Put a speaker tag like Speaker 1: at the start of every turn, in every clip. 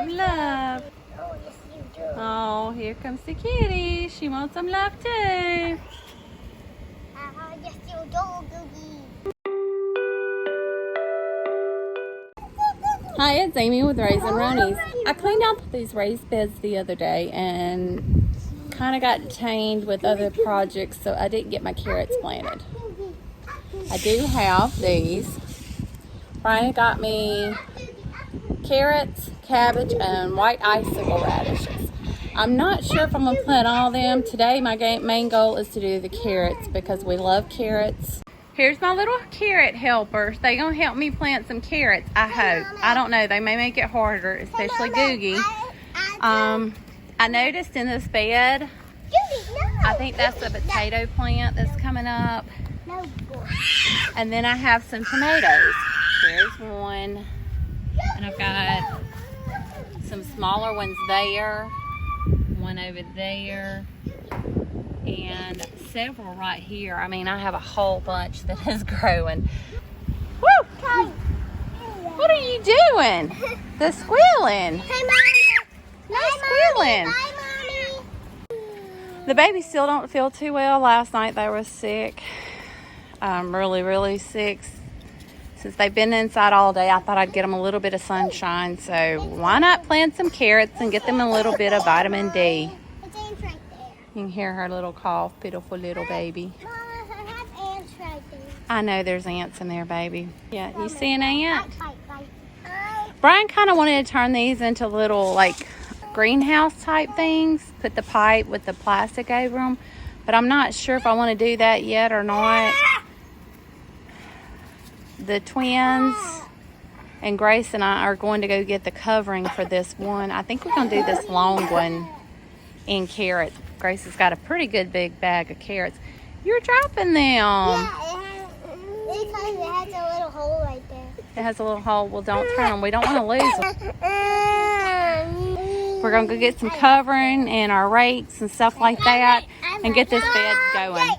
Speaker 1: love, love.
Speaker 2: Oh, yes, you do.
Speaker 1: Oh, here comes the kitty. She wants some love too.
Speaker 2: Yes, you do, Googie.
Speaker 1: Hi, it's Amy with Rays and Roneys. I cleaned out these raised beds the other day and kind of got detained with other projects, so I didn't get my carrots planted. I do have these. Brian got me carrots, cabbage, and white icicle radishes. I'm not sure if I'm going to plant all of them. Today my main goal is to do the carrots because we love carrots. Here's my little carrot helpers. They're going to help me plant some carrots, I hope. I don't know. They may make it harder, especially Googie. I noticed in this bed, I think that's a potato plant that's coming up. And then I have some tomatoes. There's one. And I've got some smaller ones there. One over there. And several right here. I mean, I have a whole bunch that is growing. Woo! What are you doing? The squealing.
Speaker 2: Hey, Mommy.
Speaker 1: No squealing.
Speaker 2: Bye, Mommy.
Speaker 1: The babies still don't feel too well. Last night they were sick. Really, really sick. Since they've been inside all day, I thought I'd get them a little bit of sunshine. So why not plant some carrots and get them a little bit of vitamin D?
Speaker 2: It's ants right there.
Speaker 1: You can hear her little cough, pitiful little baby.
Speaker 2: Mama, I have ants right there.
Speaker 1: I know there's ants in there, baby. Yeah, you see an ant?
Speaker 2: Bye.
Speaker 1: Brian kind of wanted to turn these into little, like, greenhouse type things. Put the pipe with the plastic over them. But I'm not sure if I want to do that yet or not. The twins and Grace and I are going to go get the covering for this one. I think we're going to do this long one in carrots. Grace has got a pretty good big bag of carrots. You're dropping them.
Speaker 2: Yeah, it has a little hole right there.
Speaker 1: It has a little hole. Well, don't turn them. We don't want to lose them. We're going to go get some covering and our rakes and stuff like that and get this bed going.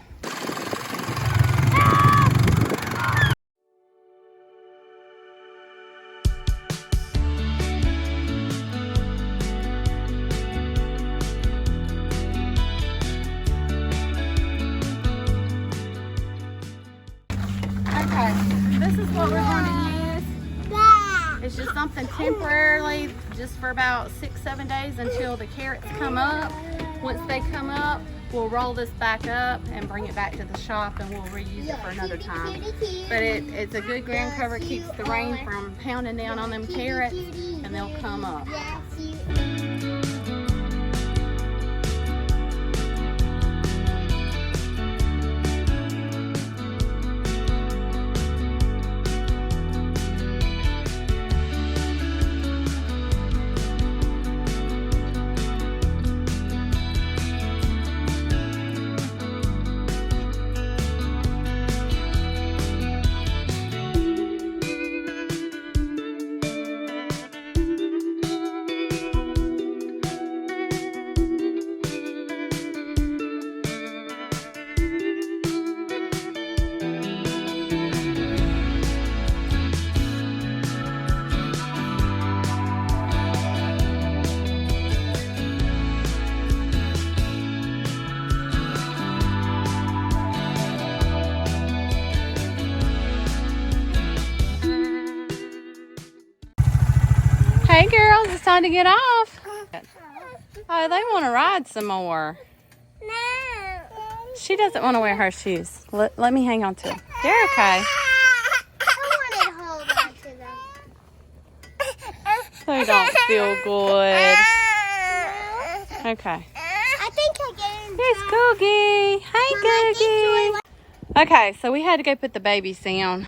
Speaker 1: Okay, this is what we're going to use. It's just something temporarily, just for about 6-7 days until the carrots come up. Once they come up, we'll roll this back up and bring it back to the shop and we'll reuse it for another time. But it's a good ground cover. It keeps the rain from pounding down on them carrots and they'll come up. Hey girls, it's time to get off. Oh, they want to ride some more.
Speaker 2: No.
Speaker 1: She doesn't want to wear her shoes. Let me hang on to them. They're okay.
Speaker 2: I wanted to hold on to them.
Speaker 1: They don't feel good. Okay.
Speaker 2: I think I get in.
Speaker 1: Here's Googie. Hey, Googie. Okay, so we had to go put the babies down.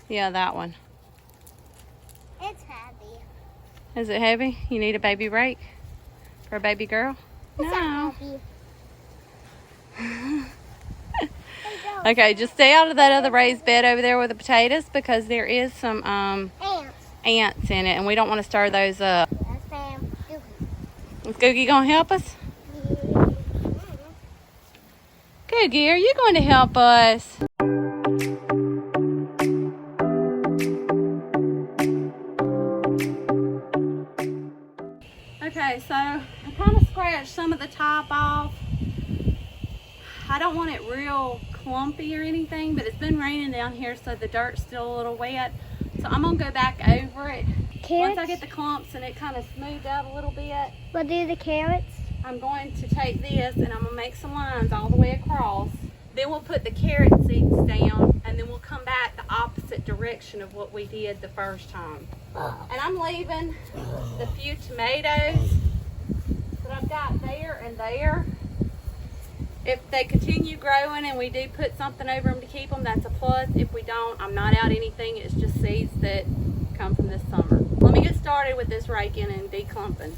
Speaker 1: Yeah, that one.
Speaker 2: It's heavy.
Speaker 1: Is it heavy? You need a baby rake for a baby girl?
Speaker 2: It's
Speaker 1: No.
Speaker 2: heavy.
Speaker 1: Okay, just stay out of that other raised bed over there with the potatoes because there is some ants in it and we don't want to stir those up.
Speaker 2: That's Sam.
Speaker 1: Is Googie going to help us? Googie, are you going to help us? scratch some of the top off. I don't want it real clumpy or anything, but it's been raining down here, so the dirt's still a little wet. So I'm gonna go back over it.
Speaker 2: Carrots?
Speaker 1: Once I get the clumps and it kind of smoothed out a little bit,
Speaker 2: We'll do the carrots.
Speaker 1: I'm going to take this and I'm gonna make some lines all the way across. Then we'll put the carrot seeds down, and then we'll come back the opposite direction of what we did the first time. And I'm leaving the few tomatoes that I've got there and there. If they continue growing and we do put something over them to keep them, that's a plus. If we don't, I'm not out anything. It's just seeds that come from this summer. Let me get started with this raking and declumping.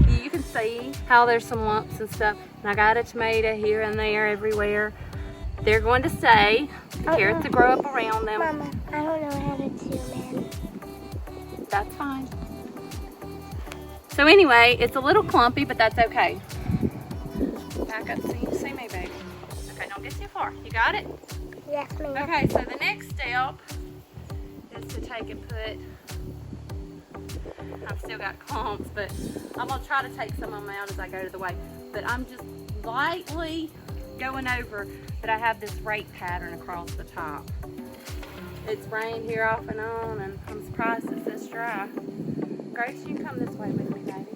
Speaker 1: You can see how there's some lumps and stuff. And I got a tomato here and there everywhere. They're going to stay. The carrots will grow up around them.
Speaker 2: Mama, I don't know how to zoom in.
Speaker 1: That's fine. So anyway, it's a little clumpy, but that's okay. Back up so you can see me, baby. Okay, don't get too far. You got it?
Speaker 2: Yes, ma'am.
Speaker 1: Okay, so the next step is to take and put, I've still got clumps, but I'm gonna try to take some of them out as I go to the way. But I'm just lightly going over that I have this rake pattern across the top. It's rained here off and on, and I'm surprised it's this dry. Grace, you can come this way with me, baby.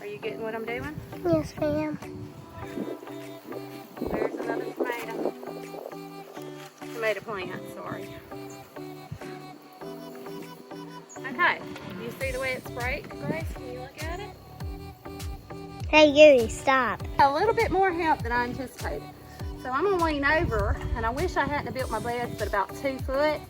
Speaker 1: Are you getting what I'm doing?
Speaker 2: Yes, ma'am.
Speaker 1: There's another tomato. Tomato plant, sorry. Okay, you see the way it's raked, Grace? Can you look at it?
Speaker 2: Hey, Yuri, stop.
Speaker 1: A little bit more help than I anticipated. So I'm gonna lean over, and I wish I hadn't built my beds but about 2 foot.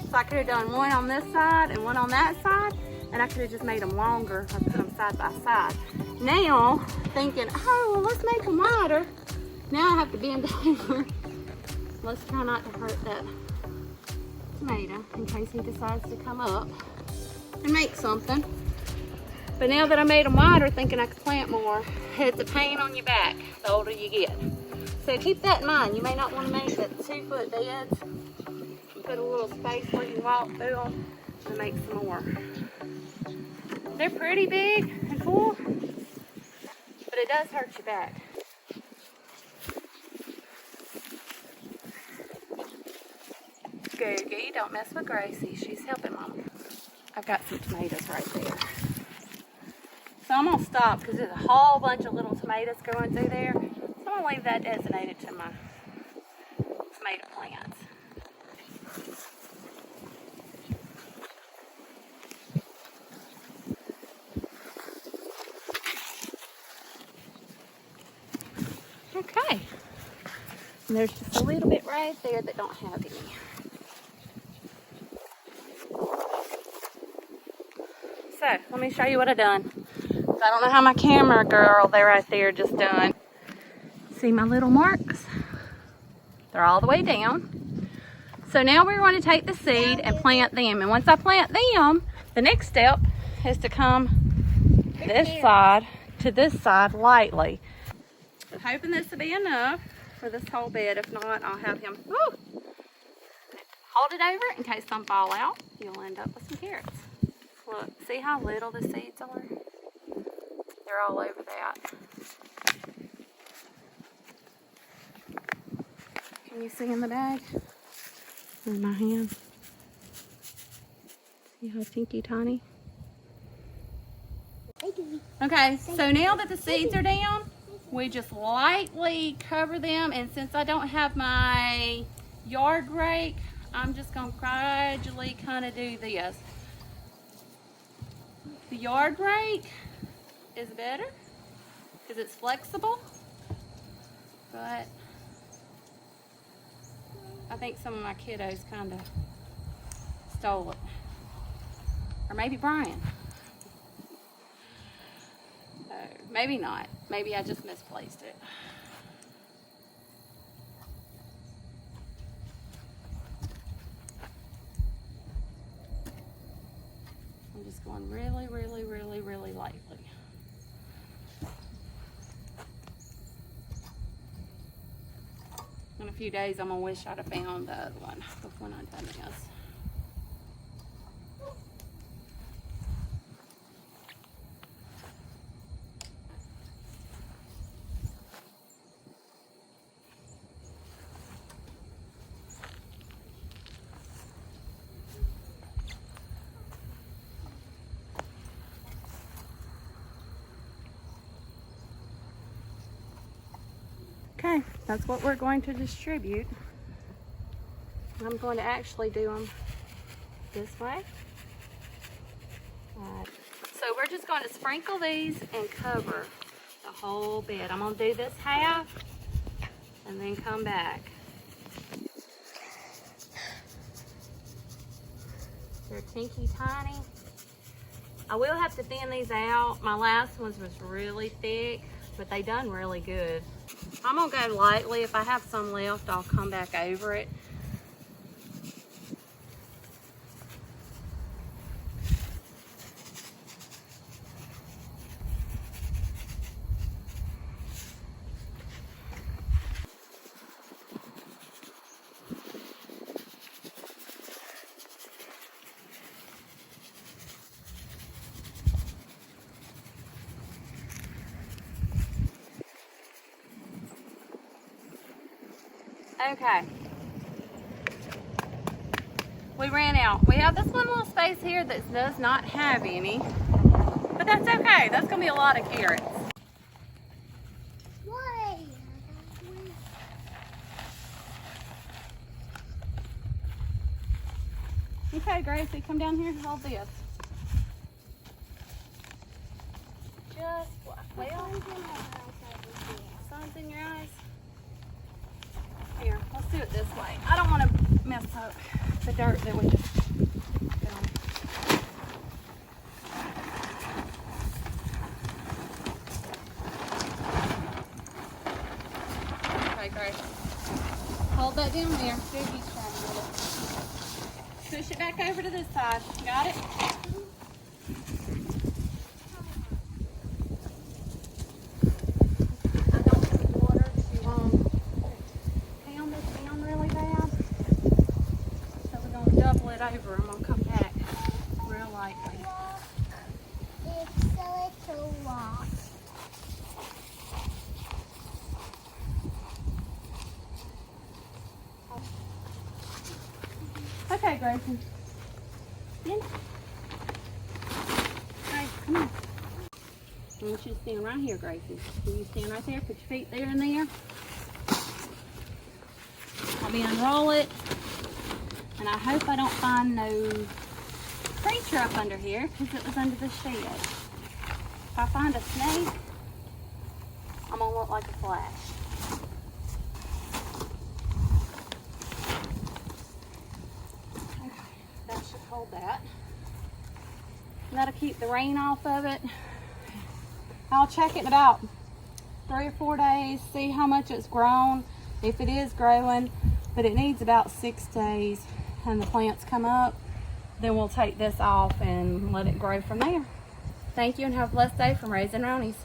Speaker 1: So I could have done one on this side and one on that side, and I could have just made them longer or put them side by side. Now, thinking, oh, well, let's make them wider. Now I have to bend over. Let's try not to hurt that tomato in case he decides to come up and make something. But now that I made them wider, thinking I could plant more, it's a pain on your back the older you get. So keep that in mind. You may not want to make it 2 foot beds. Put a little space where you can walk through them and make some more. They're pretty big and full, but it does hurt your back. Googie, don't mess with Gracie. She's helping Mama. I've got some tomatoes right there. So I'm gonna stop because there's a whole bunch of little tomatoes going through there. So I'm gonna leave that designated to my tomato plants. Okay. And there's just a little bit right there that don't have any. So, let me show you what I done. I don't know how my camera girl there right there just done. See my little marks? They're all the way down. So now we're going to take the seed and plant them. And once I plant them, the next step is to come this side to this side lightly. I'm hoping this will be enough for this whole bed. If not, I'll have him hold it over in case some fall out. You'll end up with some carrots. Look, see how little the seeds are? They're all over that. Can you see in the bag? In my hand. See how tinky tiny? Okay, so now that the seeds are down, we just lightly cover them, and since I don't have my yard rake, I'm just gonna gradually kind of do this. The yard rake is better because it's flexible, but I think some of my kiddos kind of stole it. Or maybe Brian. Maybe not. Maybe I just misplaced it. just going really, really, really, really lightly. In a few days, I'm gonna wish I'd have found the other one before I'd done this. Okay, that's what we're going to distribute. I'm going to actually do them this way. So we're just going to sprinkle these and cover the whole bed. I'm going to do this half and then come back. They're tinky tiny. I will have to thin these out. My last ones was really thick, but they done really good. I'm gonna go lightly. If I have some left, I'll come back over it. Okay. We ran out. We have this one little space here that does not have any, but that's okay. That's gonna be a lot of carrots.
Speaker 2: Why?
Speaker 1: Okay, Gracie, come down here and hold this. Just what? Well, sun's in your eyes. Here, let's do it this way. I don't want to mess up the dirt that we just put on. Okay, great. Hold that down there. Push it back over to this side. Got it? Double it over. I'm gonna come back real lightly.
Speaker 2: It's a little long.
Speaker 1: Okay, Gracie. In. Hey, come on. I want you to stand right here, Gracie. Can you stand right there? Put your feet there and there. I'll be unroll it. And I hope I don't find no creature up under here because it was under the shed. If I find a snake, I'm gonna look like a flash. Okay, that should hold that. That'll keep the rain off of it. I'll check it in about 3 or 4 days, see how much it's grown, if it is growing, but it needs about 6 days. And the plants come up, then we'll take this off and let it grow from there. Thank you and have a blessed day from Raising Roneys.